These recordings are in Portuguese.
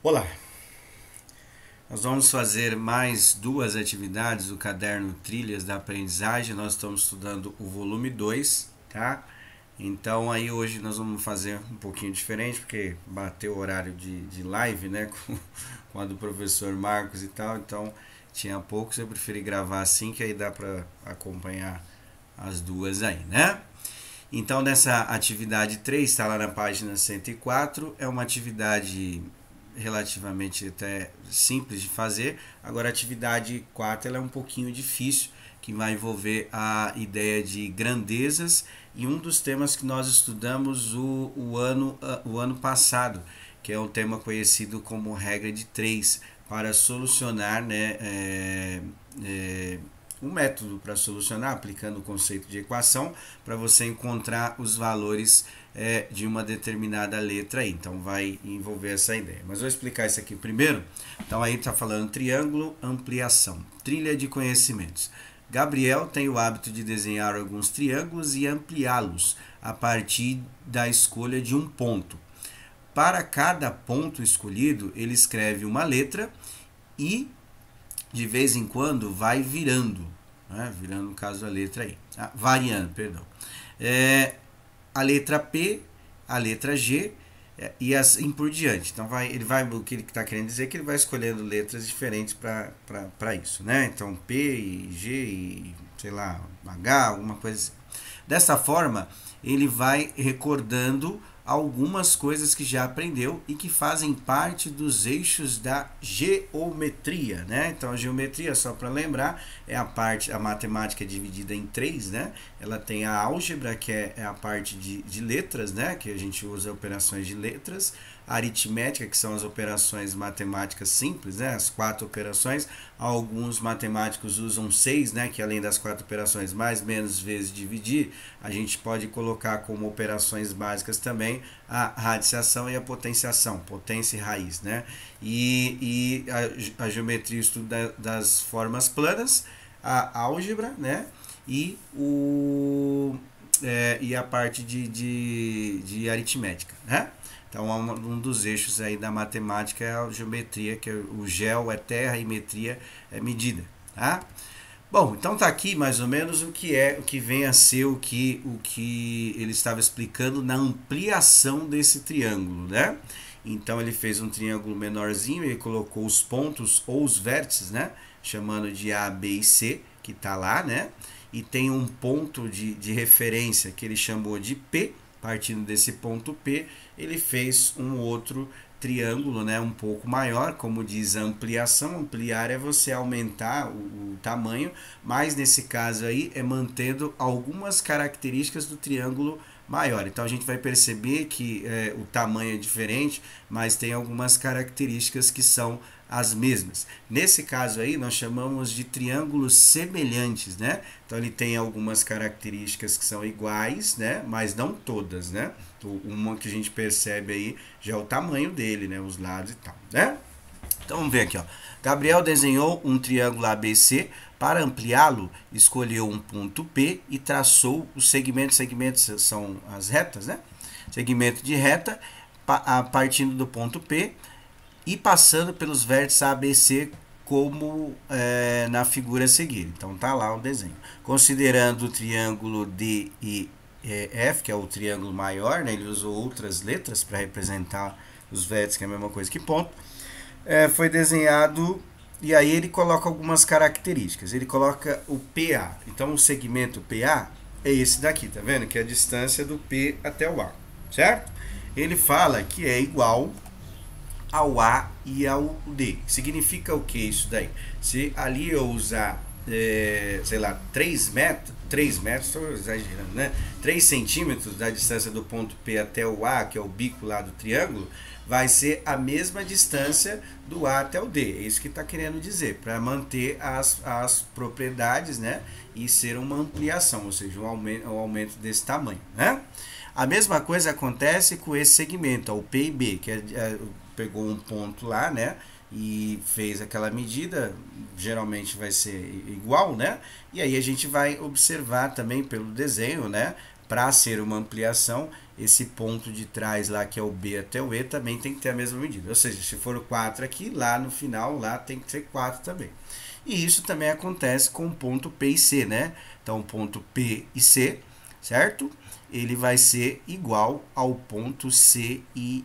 Olá, nós vamos fazer mais duas atividades do caderno Trilhas da Aprendizagem. Nós estamos estudando o volume 2, tá? Então aí hoje nós vamos fazer um pouquinho diferente, porque bateu o horário de live, né? Com a do professor Marcos e tal, então tinha poucos, eu preferi gravar assim, que aí dá para acompanhar as duas aí, né? Então, nessa atividade 3, está lá na página 104, é uma atividade relativamente até simples de fazer. Agora, a atividade 4 ela é um pouquinho difícil, que vai envolver a ideia de grandezas e um dos temas que nós estudamos o ano passado, que é um tema conhecido como regra de 3, para solucionar, né, um método para solucionar, aplicando o conceito de equação, para você encontrar os valores de uma determinada letra aí. Então vai envolver essa ideia. Mas vou explicar isso aqui primeiro. Então aí está falando triângulo, ampliação, trilha de conhecimentos. Gabriel tem o hábito de desenhar alguns triângulos e ampliá-los a partir da escolha de um ponto. Para cada ponto escolhido, ele escreve uma letra e de vez em quando vai virando, né? Virando no caso a letra aí, variando, perdão. A letra P, a letra G e assim por diante. Então o que ele está querendo dizer é que ele vai escolhendo letras diferentes para isso, né? Então P e G e sei lá, H, alguma coisa assim. Dessa forma, ele vai recordando algumas coisas que já aprendeu e que fazem parte dos eixos da geometria, né? Então a geometria, só para lembrar, é a matemática é dividida em três, né? Ela tem a álgebra, que é a parte de letras, né? Que a gente usa operações de letras, a aritmética, que são as operações matemáticas simples, né? As 4 operações. Alguns matemáticos usam 6, né? Que além das 4 operações, mais, menos, vezes, dividir, a gente pode colocar como operações básicas também a radiciação e a potenciação, potência e raiz, né? E a geometria estuda das formas planas, a álgebra, né? E a parte de aritmética, né? Então, um dos eixos aí da matemática é a geometria, que o geo é terra e metria é medida, tá? Bom, então tá aqui mais ou menos o que vem a ser o que ele estava explicando na ampliação desse triângulo, né? Então ele fez um triângulo menorzinho, ele colocou os pontos ou os vértices, né? Chamando de A, B e C, que tá lá, né? E tem um ponto de referência que ele chamou de P. Partindo desse ponto P, ele fez um outro triângulo, né, um pouco maior, como diz a ampliação. Ampliar é você aumentar o tamanho, mas nesse caso aí é mantendo algumas características do triângulo maior. Então a gente vai perceber que o tamanho é diferente, mas tem algumas características que são as mesmas. Nesse caso aí nós chamamos de triângulos semelhantes, né? Então ele tem algumas características que são iguais, né? Mas não todas, né? Uma que a gente percebe aí já é o tamanho dele, né? Os lados e tal, né? Então vamos ver aqui, ó. Gabriel desenhou um triângulo ABC. Para ampliá-lo, escolheu um ponto P e traçou os segmentos. Segmentos são as retas, né? Segmento de reta, partindo do ponto P e passando pelos vértices ABC, como na figura a seguir. Então tá lá o desenho. Considerando o triângulo DEF, que é o triângulo maior, né? Ele usou outras letras para representar os vértices, que é a mesma coisa que ponto. Foi desenhado, e aí ele coloca algumas características. Ele coloca o PA. Então o segmento PA é esse daqui, tá vendo? Que é a distância do P até o A, certo? Ele fala que é igual ao A e ao D. Significa o que isso daí? Se ali eu usar, sei lá, 3 metros, estou exagerando, né? 3 centímetros da distância do ponto P até o A, que é o bico lá do triângulo, vai ser a mesma distância do A até o D. É isso que está querendo dizer, para manter as propriedades, né? E ser uma ampliação, ou seja, um aumento desse tamanho, né? A mesma coisa acontece com esse segmento, o P e B, que pegou um ponto lá, né? E fez aquela medida, geralmente vai ser igual, né? E aí a gente vai observar também pelo desenho, né? Para ser uma ampliação, esse ponto de trás lá, que é o B até o E, também tem que ter a mesma medida. Ou seja, se for o 4 aqui, lá no final, lá tem que ser 4 também. E isso também acontece com o ponto P e C, né? Então, o ponto P e C, certo? Ele vai ser igual ao ponto C e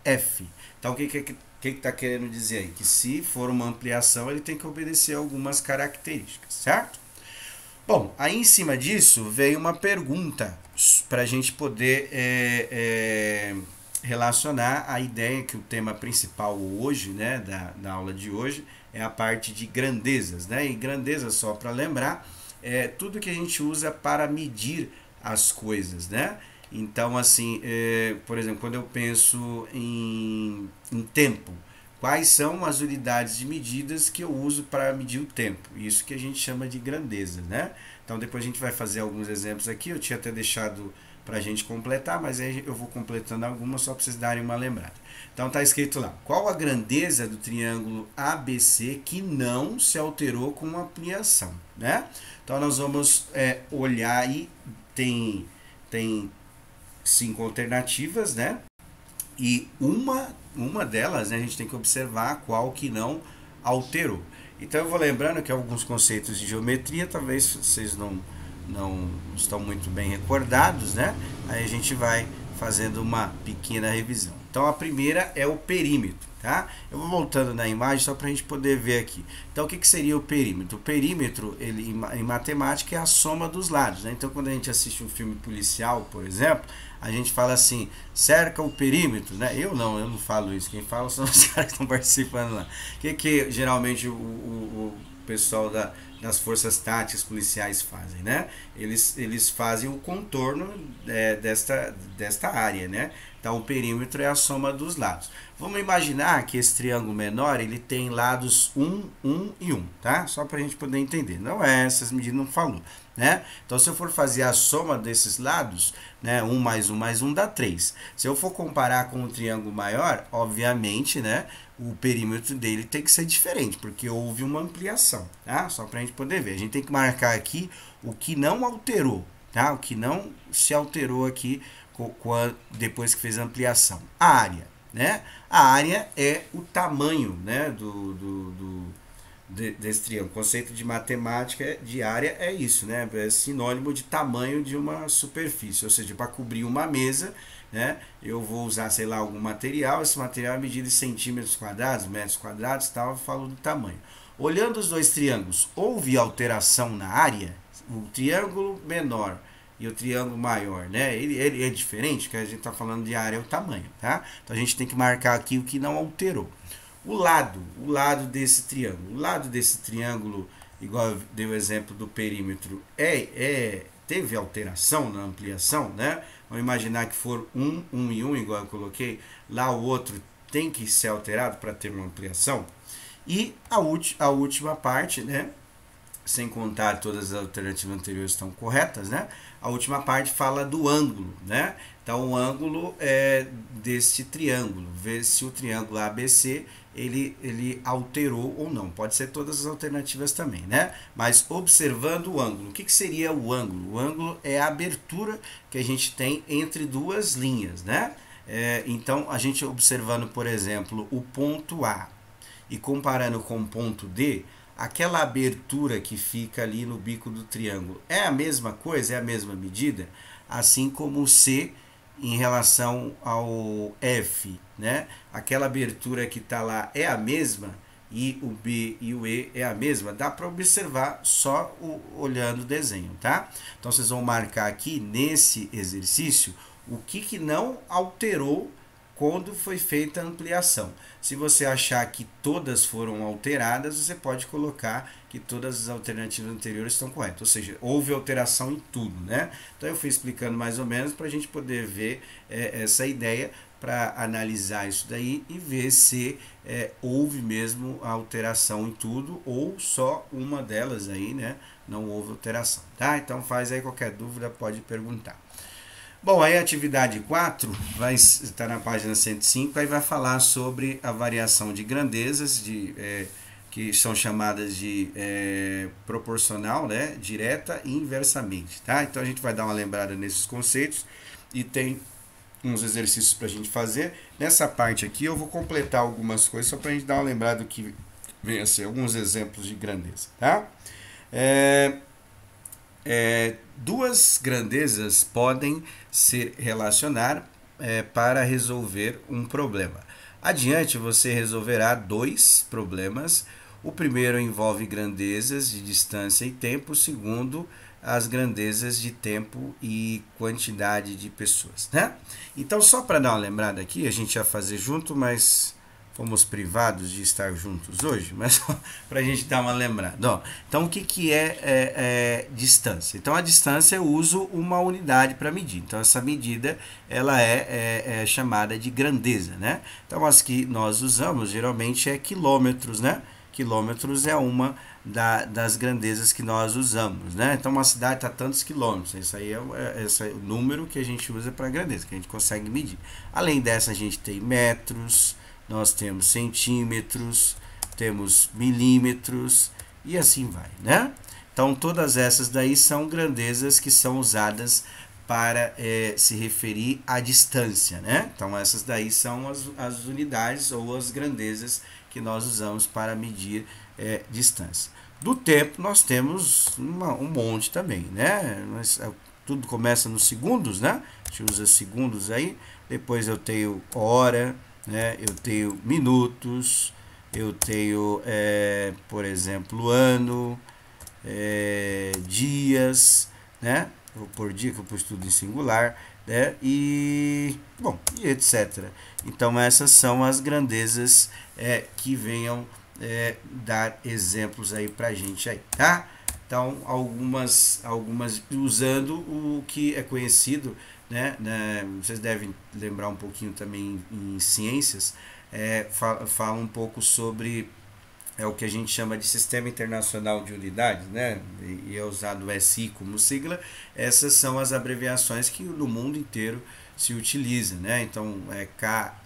F. Então, o que está querendo dizer aí? Que se for uma ampliação, ele tem que obedecer algumas características, certo? Bom, aí em cima disso veio uma pergunta para a gente poder relacionar a ideia que o tema principal hoje, né, da aula de hoje, é a parte de grandezas, né? E grandezas, só para lembrar, é tudo que a gente usa para medir as coisas, né? Então, assim, por exemplo, quando eu penso em tempo, quais são as unidades de medidas que eu uso para medir o tempo? Isso que a gente chama de grandeza, né? Então, depois a gente vai fazer alguns exemplos aqui. Eu tinha até deixado para a gente completar, mas aí eu vou completando algumas só para vocês darem uma lembrada. Então, está escrito lá: qual a grandeza do triângulo ABC que não se alterou com a ampliação, né? Então, nós vamos olhar e tem 5 alternativas, né? E uma delas, né, a gente tem que observar qual que não alterou. Então eu vou lembrando que alguns conceitos de geometria talvez vocês não estão muito bem recordados, né? Aí a gente vai fazendo uma pequena revisão. Então a primeira é o perímetro, tá? Eu vou voltando na imagem só para a gente poder ver aqui. Então o que seria o perímetro? O perímetro, ele, em matemática, é a soma dos lados, né? Então quando a gente assiste um filme policial, por exemplo, a gente fala assim, cerca o perímetro, né? Eu não falo isso. Quem fala são os caras que estão participando lá. O que geralmente o pessoal das forças táticas policiais fazem, né? Eles fazem o contorno desta área, né? Então o perímetro é a soma dos lados. Vamos imaginar que esse triângulo menor ele tem lados 1, 1 e 1, tá? Só para a gente poder entender. Não é essas medidas, não falou, né? Então se eu for fazer a soma desses lados, né, 1 mais 1 mais 1 dá 3. Se eu for comparar com o triângulo maior, obviamente, né, o perímetro dele tem que ser diferente, porque houve uma ampliação, tá? Só para a gente poder ver. A gente tem que marcar aqui o que não alterou, tá? O que não se alterou aqui depois que fez a ampliação. A área, né? A área é o tamanho, né, desse triângulo. O conceito de matemática de área é isso, né? É sinônimo de tamanho de uma superfície, ou seja, para cobrir uma mesa, né? Eu vou usar, sei lá, algum material, esse material é medido em centímetros quadrados, metros quadrados, tal, eu falo do tamanho. Olhando os dois triângulos, houve alteração na área? O triângulo menor e o triângulo maior, né? Ele é diferente, porque a gente está falando de área, é o tamanho, tá? Então a gente tem que marcar aqui o que não alterou. O lado desse triângulo, igual eu dei o exemplo do perímetro, teve alteração na ampliação, né? Vamos imaginar que for 1, 1 e 1, igual eu coloquei, lá o outro tem que ser alterado para ter uma ampliação. E a última parte, né? Sem contar todas as alternativas anteriores estão corretas, né? A última parte fala do ângulo, né? Então o ângulo é deste triângulo, ver se o triângulo ABC ele alterou ou não. Pode ser todas as alternativas também, né? Mas observando o ângulo, o que seria o ângulo? O ângulo é a abertura que a gente tem entre duas linhas, né? Então a gente observando, por exemplo, o ponto A e comparando com o ponto D, aquela abertura que fica ali no bico do triângulo é a mesma coisa, é a mesma medida, assim como o C em relação ao F, né? Aquela abertura que está lá é a mesma e o B e o E é a mesma, dá para observar só olhando o desenho, tá? Então vocês vão marcar aqui nesse exercício o que não alterou quando foi feita a ampliação. Se você achar que todas foram alteradas, você pode colocar que todas as alternativas anteriores estão corretas. Ou seja, houve alteração em tudo, né? Então eu fui explicando mais ou menos para a gente poder ver essa ideia, para analisar isso daí e ver se houve mesmo a alteração em tudo ou só uma delas aí, né? Não houve alteração, tá? Então faz aí qualquer dúvida, pode perguntar. Bom, aí a atividade 4 vai estar na página 105, aí vai falar sobre a variação de grandezas, que são chamadas de proporcional, né, direta e inversamente, tá? Então a gente vai dar uma lembrada nesses conceitos e tem uns exercícios para a gente fazer. Nessa parte aqui eu vou completar algumas coisas só para a gente dar uma lembrada do que vem a ser alguns exemplos de grandeza, tá? Duas grandezas podem se relacionar para resolver um problema. Adiante você resolverá dois problemas. O primeiro envolve grandezas de distância e tempo, o segundo as grandezas de tempo e quantidade de pessoas, né? Então, só para dar uma lembrada aqui, a gente ia fazer junto, mas fomos privados de estar juntos hoje, mas para a gente dar uma lembrada. Ó, então, o que é distância? Então, a distância eu uso uma unidade para medir. Então, essa medida ela é chamada de grandeza, né? Então, as que nós usamos geralmente é quilômetros, né? Quilômetros é uma das grandezas que nós usamos, né? Então, uma cidade está a tantos quilômetros. Isso aí esse é o número que a gente usa para grandeza, que a gente consegue medir. Além dessa, a gente tem metros, nós temos centímetros, temos milímetros e assim vai, né? Então, todas essas daí são grandezas que são usadas para se referir à distância, né? Então, essas daí são as unidades ou as grandezas que nós usamos para medir distância. Do tempo, nós temos um monte também, né? Tudo começa nos segundos, né? A gente usa segundos aí. Depois eu tenho hora, né? Eu tenho minutos, eu tenho, por exemplo, ano, dias, né? Vou pôr dia que eu pus tudo em singular, né? E etc. Então essas são as grandezas que venham dar exemplos aí pra gente aí, tá? Então algumas usando o que é conhecido, né? Vocês devem lembrar um pouquinho também em ciências, fala um pouco sobre o que a gente chama de Sistema Internacional de Unidades, né? E é usado o SI como sigla. Essas são as abreviações que no mundo inteiro se utiliza, né? Então,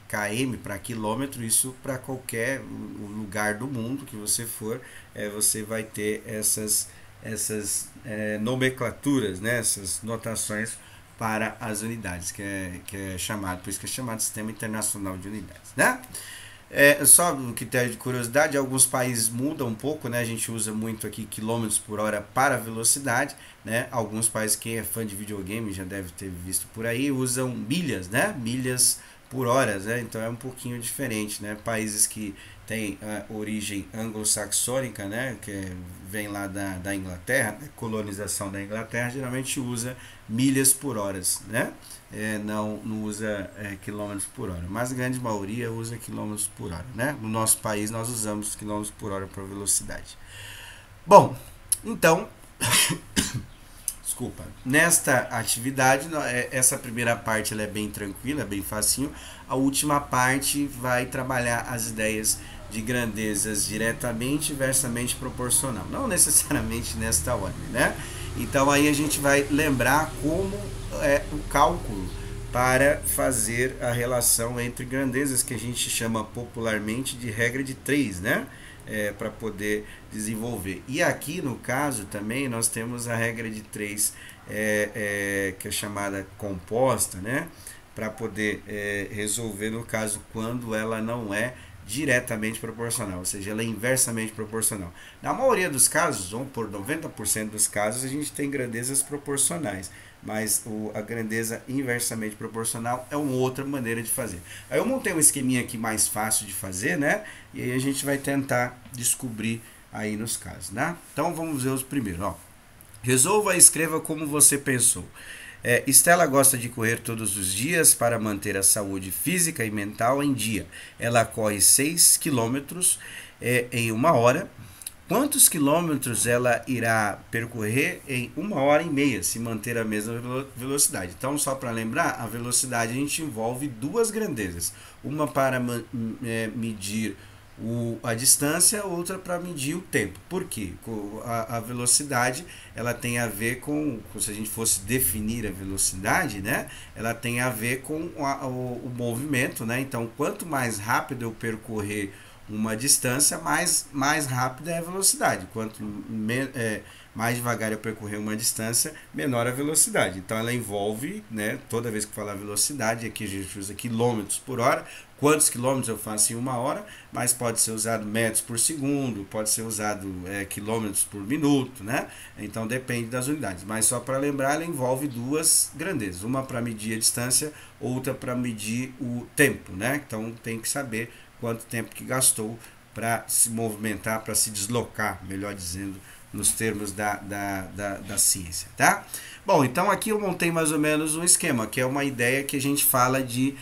KM para quilômetro, isso para qualquer lugar do mundo que você for, você vai ter essas nomenclaturas, né? Essas notações para as unidades, que é chamado, por isso que é chamado Sistema Internacional de Unidades, né? Só um critério de curiosidade, alguns países mudam um pouco, né? A gente usa muito aqui quilômetros por hora para velocidade, né? Alguns países, quem é fã de videogame já deve ter visto por aí, usam milhas, né? Milhas por hora, né? Então é um pouquinho diferente, né? Países que têm origem anglo-saxônica, né? Que vem lá da Inglaterra, colonização da Inglaterra, geralmente usa milhas por horas, né? Não usa quilômetros por hora, mas a grande maioria usa quilômetros por hora, né? No nosso país nós usamos quilômetros por hora para velocidade. Bom, então, desculpa, nesta atividade, essa primeira parte ela é bem tranquila, bem facinho. A última parte vai trabalhar as ideias de grandezas diretamente e inversamente proporcional, não necessariamente nesta ordem, né? Então aí a gente vai lembrar como é o cálculo para fazer a relação entre grandezas, que a gente chama popularmente de regra de 3, né? Para poder desenvolver. E aqui no caso também nós temos a regra de 3, que é chamada composta, né? Para poder resolver no caso quando ela não é diretamente proporcional, ou seja, ela é inversamente proporcional. Na maioria dos casos, ou por 90% dos casos, a gente tem grandezas proporcionais, mas a grandeza inversamente proporcional é uma outra maneira de fazer. Aí eu montei um esqueminha aqui mais fácil de fazer, né? E aí a gente vai tentar descobrir aí nos casos, né? Então vamos ver os primeiros, ó. Resolva e escreva como você pensou. Estela gosta de correr todos os dias para manter a saúde física e mental em dia. Ela corre 6 quilômetros em 1 hora. Quantos quilômetros ela irá percorrer em 1h30 se manter a mesma velocidade? Então, só para lembrar, a velocidade a gente envolve duas grandezas. Uma para medir a distância, outra para medir o tempo. Por quê? A velocidade ela tem a ver com, se a gente fosse definir a velocidade, né? Ela tem a ver com o movimento, né? Então, quanto mais rápido eu percorrer uma distância, mais rápida é a velocidade. Quanto mais devagar eu percorrer uma distância, menor a velocidade. Então ela envolve, né, toda vez que falar velocidade, aqui a gente usa quilômetros por hora, quantos quilômetros eu faço em uma hora, mas pode ser usado metros por segundo, pode ser usado quilômetros por minuto, né? Então depende das unidades. Mas só para lembrar, ela envolve duas grandezas, uma para medir a distância, outra para medir o tempo, né? Então tem que saber quanto tempo que gastou para se movimentar, para se deslocar, melhor dizendo, nos termos da ciência, tá? Bom, então aqui eu montei mais ou menos um esquema, que é uma ideia que a gente fala que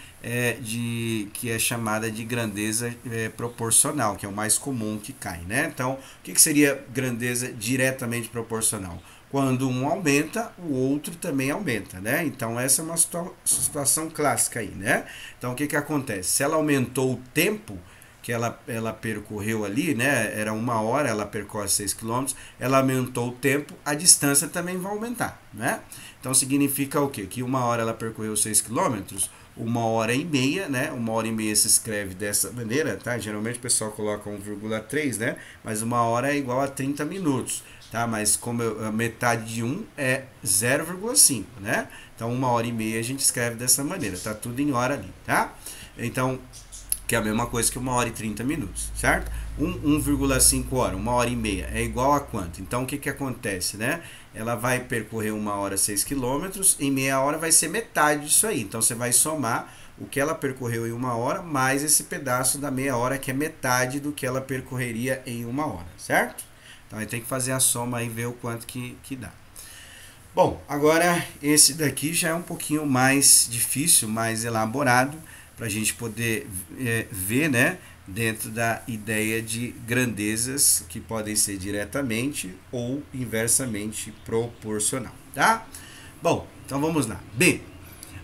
é chamada de grandeza proporcional, que é o mais comum que cai, né? Então, o que seria grandeza diretamente proporcional? Quando um aumenta, o outro também aumenta, né? Então, essa é uma situação clássica aí, né? Então, o que acontece? Se ela aumentou o tempo que ela percorreu ali, né? Era uma hora, ela percorre 6 km, ela aumentou o tempo, a distância também vai aumentar, né? Então significa o quê? Que uma hora ela percorreu 6 km, uma hora e meia, né? Uma hora e meia se escreve dessa maneira, tá? Geralmente o pessoal coloca 1,3, né? Mas uma hora é igual a 30 minutos, tá? Mas como a metade de 1 é 0,5, né? Então uma hora e meia a gente escreve dessa maneira, tá tudo em hora ali, tá? Então, que é a mesma coisa que 1 hora e 30 minutos, certo? 1,5 hora, 1 hora e meia, é igual a quanto? Então, o que acontece, né? Ela vai percorrer 1 hora 6 km, em meia hora vai ser metade disso aí. Então, você vai somar o que ela percorreu em 1 hora, mais esse pedaço da meia hora, que é metade do que ela percorreria em 1 hora, certo? Então, aí tem que fazer a soma e ver o quanto que dá. Bom, agora esse daqui já é um pouquinho mais difícil, mais elaborado, para a gente poder ver, né, dentro da ideia de grandezas que podem ser diretamente ou inversamente proporcional, tá? Bom, então vamos lá. B.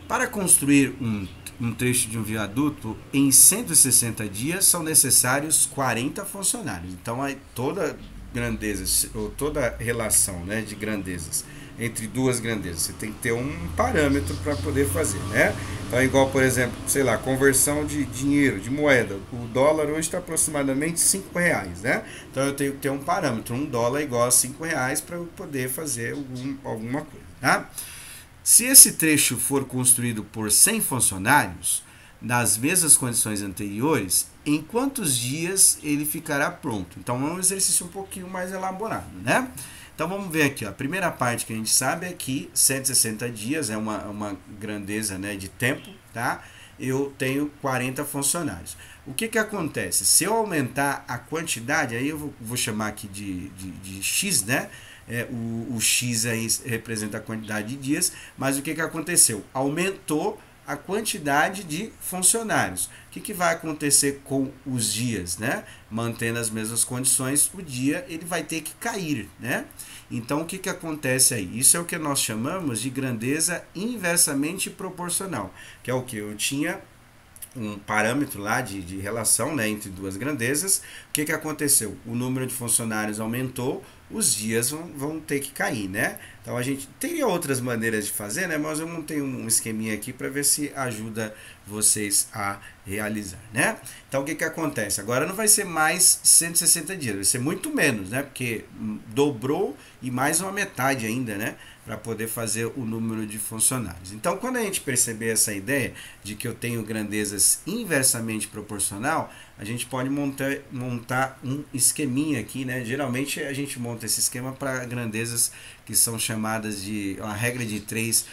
Para construir um trecho de um viaduto em 160 dias são necessários 40 funcionários. Então, toda grandeza, ou toda relação, né, de grandezas entre duas grandezas, você tem que ter um parâmetro para poder fazer, né? Então, igual, por exemplo, sei lá, conversão de dinheiro, de moeda. O dólar hoje está aproximadamente R$5, né? Então, eu tenho que ter um parâmetro. $1 é igual a R$5 para eu poder fazer alguma coisa, tá? Se esse trecho for construído por 100 funcionários, nas mesmas condições anteriores, em quantos dias ele ficará pronto? Então, é um exercício um pouquinho mais elaborado, né? Então vamos ver aqui, ó. A primeira parte que a gente sabe é que 160 dias é uma grandeza, né, de tempo, tá? Eu tenho 40 funcionários. O que acontece? Se eu aumentar a quantidade, aí eu vou chamar aqui de X, né? O X aí representa a quantidade de dias, mas o que aconteceu? Aumentou a quantidade de funcionários. O que vai acontecer com os dias, né? Mantendo as mesmas condições, o dia ele vai ter que cair, né? Então, o que acontece aí? Isso é o que nós chamamos de grandeza inversamente proporcional, que é o que? Eu tinha um parâmetro lá de relação, né, entre duas grandezas. O que aconteceu? O número de funcionários aumentou, os dias vão ter que cair, né? Então a gente teria outras maneiras de fazer, né? Mas eu montei um esqueminha aqui para ver se ajuda vocês a realizar, né? Então o que acontece? Agora não vai ser mais 160 dias, vai ser muito menos, né? Porque dobrou e mais uma metade ainda, né? Para poder fazer o número de funcionários. Então, quando a gente perceber essa ideia de que eu tenho grandezas inversamente proporcional, a gente pode montar um esqueminha aqui, né? Geralmente a gente monta esse esquema para grandezas que são chamadas de uma regra de 3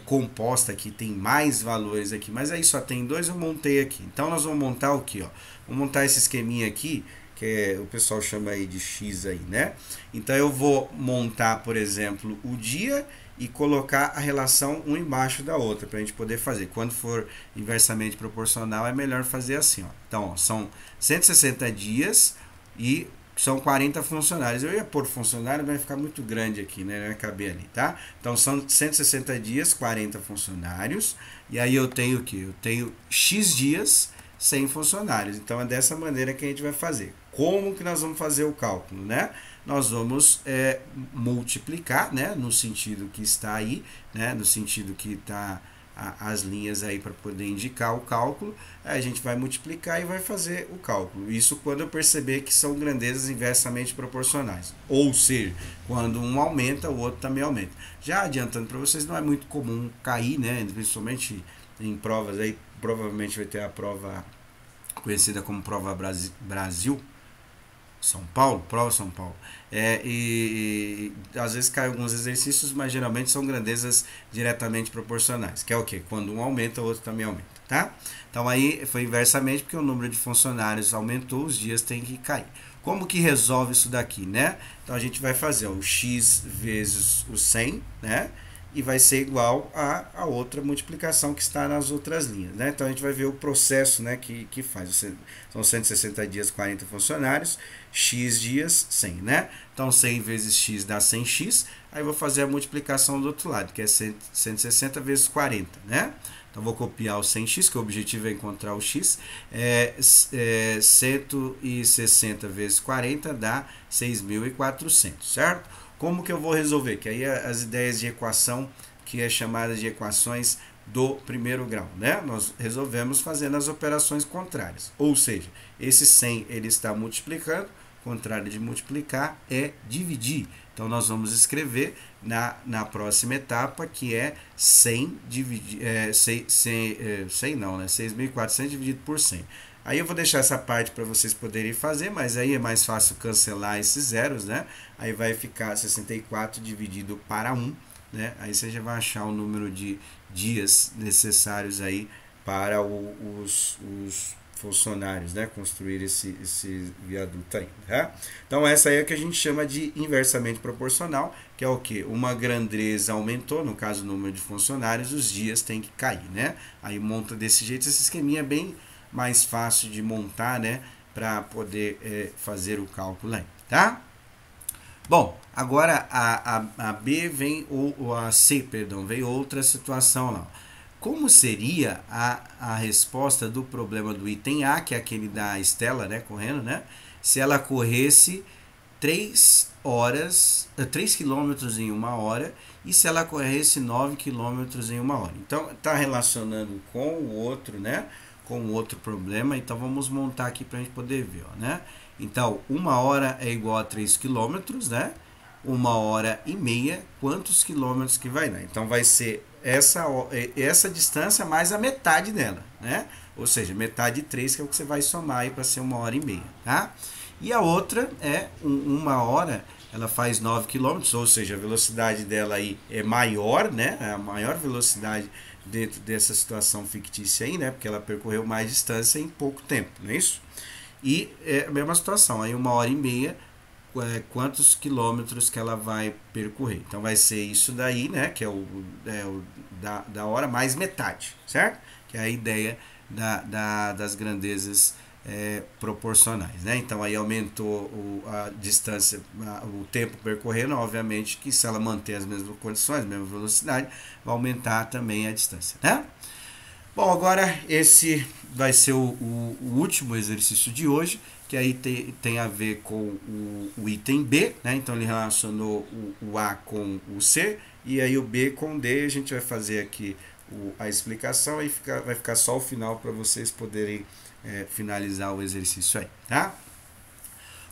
composta, que tem mais valores aqui, mas aí só tem 2, eu montei aqui. Então, nós vamos montar o que, ó? Vamos montar esse esqueminha aqui, que o pessoal chama aí de X aí, né? Então eu vou montar, por exemplo, o dia e colocar a relação uma embaixo da outra para a gente poder fazer. Quando for inversamente proporcional, é melhor fazer assim, ó. Então, ó, são 160 dias e são 40 funcionários. Eu ia pôr funcionário, vai ficar muito grande aqui, né? Não vai caber ali, tá? Então, são 160 dias, 40 funcionários. E aí eu tenho o quê? Eu tenho X dias, 100 funcionários. Então, é dessa maneira que a gente vai fazer. Como que nós vamos fazer o cálculo, né? Nós vamos multiplicar, né? No sentido que está aí, né? No sentido que está as linhas aí para poder indicar o cálculo, a gente vai multiplicar e vai fazer o cálculo. Isso quando eu perceber que são grandezas inversamente proporcionais. Ou seja, quando um aumenta, o outro também aumenta. Já adiantando para vocês, não é muito comum cair, né? Principalmente em provas aí, provavelmente vai ter a prova conhecida como prova Brasil, São Paulo, prova São Paulo. E às vezes cai alguns exercícios, mas geralmente são grandezas diretamente proporcionais, que é o que? Quando um aumenta, o outro também aumenta, tá? Então aí foi inversamente, porque o número de funcionários aumentou, os dias têm que cair. Como que resolve isso daqui, né? Então a gente vai fazer o x vezes o 100, né? E vai ser igual a outra multiplicação que está nas outras linhas, né? Então a gente vai ver o processo, né, que faz. São 160 dias, 40 funcionários, x dias, 100, né? Então 100 vezes x dá 100x, aí eu vou fazer a multiplicação do outro lado, que é 160 vezes 40, né? Então vou copiar o 100x, que o objetivo é encontrar o x, 160 vezes 40 dá 6.400, certo? Como que eu vou resolver? Que aí as ideias de equação, que é chamada de equações do primeiro grau, né? Nós resolvemos fazendo as operações contrárias. Ou seja, esse 100 ele está multiplicando, o contrário de multiplicar é dividir. Então nós vamos escrever na próxima etapa, que é 100 dividido, 100 não, né? 6.400 dividido por 100. Aí eu vou deixar essa parte para vocês poderem fazer, mas aí é mais fácil cancelar esses zeros, né? Aí vai ficar 64 dividido para 1, né? Aí você já vai achar o número de dias necessários aí para os funcionários, né? Construir esse viaduto aí, tá? Então essa aí é o que a gente chama de inversamente proporcional, que é o que? Uma grandeza aumentou, no caso o número de funcionários, os dias têm que cair, né? Aí monta desse jeito, esse esqueminha é bem mais fácil de montar, né, para poder fazer o cálculo aí, tá? Bom, agora a B vem, ou a C, perdão, vem outra situação lá. Como seria a resposta do problema do item A, que é aquele da Estela, né, correndo, né, se ela corresse 3 quilômetros em 1 hora e se ela corresse 9 quilômetros em 1 hora. Então, está relacionando com o outro, né, com outro problema, então vamos montar aqui para a gente poder ver, ó, né? Então, 1 hora é igual a 3 quilômetros, né? 1 hora e meia, quantos quilômetros que vai dar? Então, vai ser essa distância mais a metade dela, né? Ou seja, metade de 3, que é o que você vai somar aí para ser 1 hora e meia, tá? E a outra é 1 hora, ela faz 9 quilômetros, ou seja, a velocidade dela aí é maior, né? É a maior velocidade dentro dessa situação fictícia aí, né? Porque ela percorreu mais distância em pouco tempo, não é isso? E é a mesma situação, aí 1 hora e meia, quantos quilômetros que ela vai percorrer. Então vai ser isso daí, né? Que é o da hora mais metade, certo? Que é a ideia das grandezas proporcionais, né? Então aí aumentou a distância, o tempo percorrendo, obviamente que se ela manter as mesmas condições, a mesma velocidade, vai aumentar também a distância, né? Bom, agora esse vai ser o último exercício de hoje, que aí tem a ver com o item B, né? Então ele relacionou o A com o C e aí o B com o D. A gente vai fazer aqui a explicação e vai ficar só o final para vocês poderem finalizar o exercício aí, tá?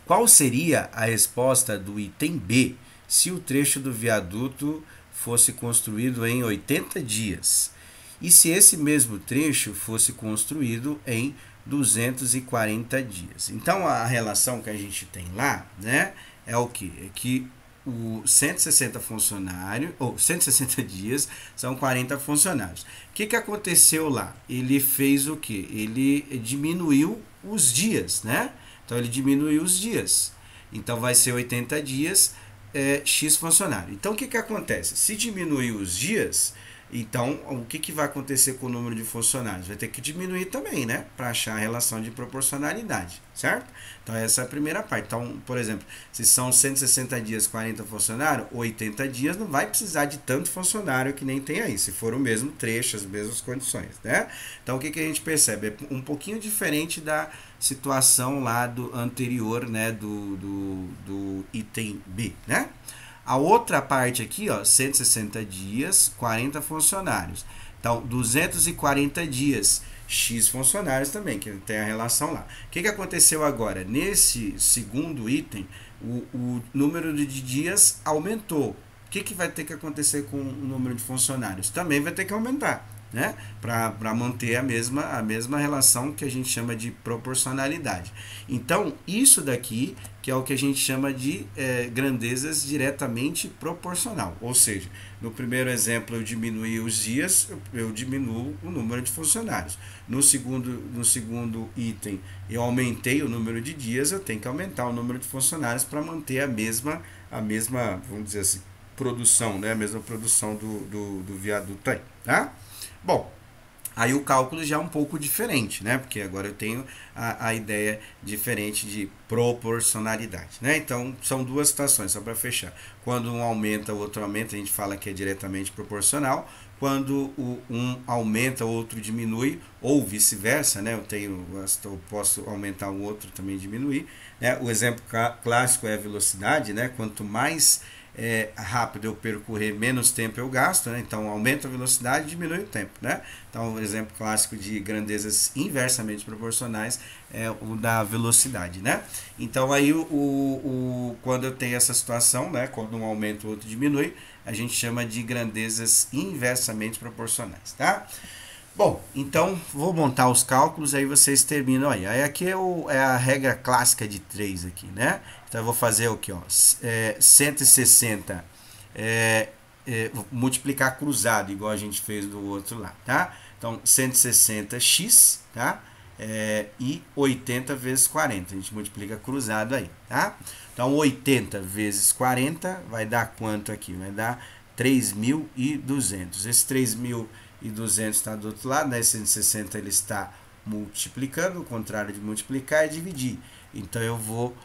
Qual seria a resposta do item B se o trecho do viaduto fosse construído em 80 dias? E se esse mesmo trecho fosse construído em 240 dias? Então, a relação que a gente tem lá, né, é o quê? É que o 160 funcionários, ou 160 dias, são 40 funcionários. O que aconteceu lá? Ele fez o quê? Ele diminuiu os dias, né? Então, ele diminuiu os dias. Então, vai ser 80 dias, X funcionário. Então, o que acontece? Se diminuir os dias, então, o que vai acontecer com o número de funcionários? Vai ter que diminuir também, né? Para achar a relação de proporcionalidade, certo? Então, essa é a primeira parte. Então, por exemplo, se são 160 dias, 40 funcionários, 80 dias não vai precisar de tanto funcionário que nem tem aí, se for o mesmo trecho, as mesmas condições, né? Então, o que a gente percebe? É um pouquinho diferente da situação lá do anterior, né? Do item B, né? A outra parte aqui, ó, 160 dias, 40 funcionários. Então, 240 dias, X funcionários também, que tem a relação lá. O que aconteceu agora? Nesse segundo item, o número de dias aumentou. O que vai ter que acontecer com o número de funcionários? Também vai ter que aumentar, né? Para manter a mesma relação que a gente chama de proporcionalidade. Então, isso daqui que é o que a gente chama de grandezas diretamente proporcional. Ou seja, no primeiro exemplo eu diminuí os dias, eu diminuo o número de funcionários. No segundo item eu aumentei o número de dias, eu tenho que aumentar o número de funcionários para manter a mesma, vamos dizer assim, produção, né? A mesma produção do viaduto aí, tá? Bom, aí o cálculo já é um pouco diferente, né? Porque agora eu tenho a ideia diferente de proporcionalidade, né? Então, são duas situações, só para fechar. Quando um aumenta, o outro aumenta, a gente fala que é diretamente proporcional. Quando um aumenta, o outro diminui, ou vice-versa, né? Eu posso aumentar o outro também diminuir, né? O exemplo clássico é a velocidade, né? Quanto mais rápido eu percorrer, menos tempo eu gasto, né? Então aumenta a velocidade, diminui o tempo, né? Então o exemplo clássico de grandezas inversamente proporcionais é o da velocidade, né? Então aí quando eu tenho essa situação, né? Quando um aumenta o outro diminui, a gente chama de grandezas inversamente proporcionais, tá? Bom, então vou montar os cálculos, aí vocês terminam aí. Aí aqui é a regra clássica de 3 aqui, né? Então eu vou fazer o que, ó? 160 multiplicar cruzado, igual a gente fez do outro lá, tá? Então 160x, tá? E 80 vezes 40, a gente multiplica cruzado aí, tá? Então 80 vezes 40 vai dar quanto aqui? Vai dar 3.200. Esse 3.200 está do outro lado, né? 160 ele está multiplicando, o contrário de multiplicar é dividir. Então eu vou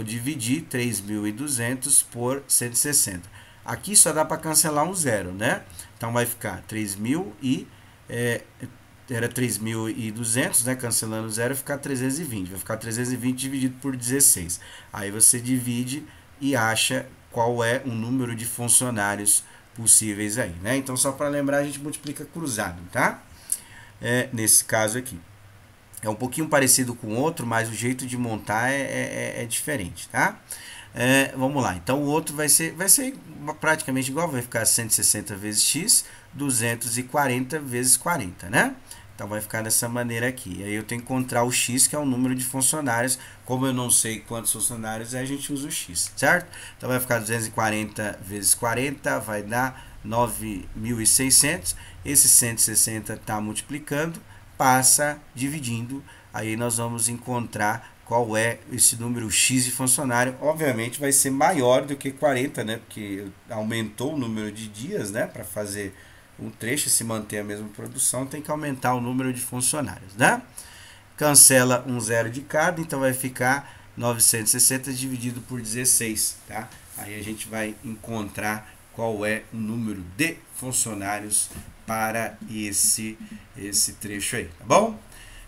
dividir 3.200 por 160. Aqui só dá para cancelar um zero, né? Então vai ficar 3.000 era 3.200, né? Cancelando zero, vai ficar 320. Vai ficar 320 dividido por 16. Aí você divide e acha qual é o número de funcionários possíveis aí, né? Então, só para lembrar, a gente multiplica cruzado, tá? Nesse caso aqui. É um pouquinho parecido com o outro, mas o jeito de montar é diferente, tá? Vamos lá. Então, o outro vai ser praticamente igual. Vai ficar 160 vezes x, 240 vezes 40, né? Então, vai ficar dessa maneira aqui. Aí eu tenho que encontrar o x, que é o número de funcionários. Como eu não sei quantos funcionários a gente usa o x, certo? Então, vai ficar 240 vezes 40, vai dar 9.600. Esse 160 está multiplicando, passa dividindo. Aí nós vamos encontrar qual é esse número x de funcionário. Obviamente vai ser maior do que 40, né? Porque aumentou o número de dias, né? Para fazer um trecho, se manter a mesma produção, tem que aumentar o número de funcionários, né? Cancela um zero de cada, então vai ficar 960 dividido por 16, tá? Aí a gente vai encontrar qual é o número de funcionários para esse trecho aí, tá bom?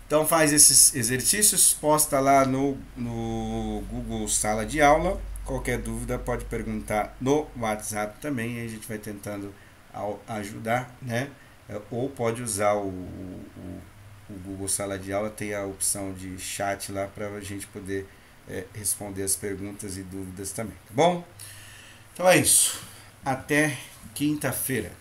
Então faz esses exercícios, posta lá no Google Sala de Aula. Qualquer dúvida pode perguntar no WhatsApp também, e a gente vai tentando ajudar, né? Ou pode usar o Google Sala de Aula, tem a opção de chat lá para a gente poder responder as perguntas e dúvidas também, tá bom? Então é isso. Até quinta-feira.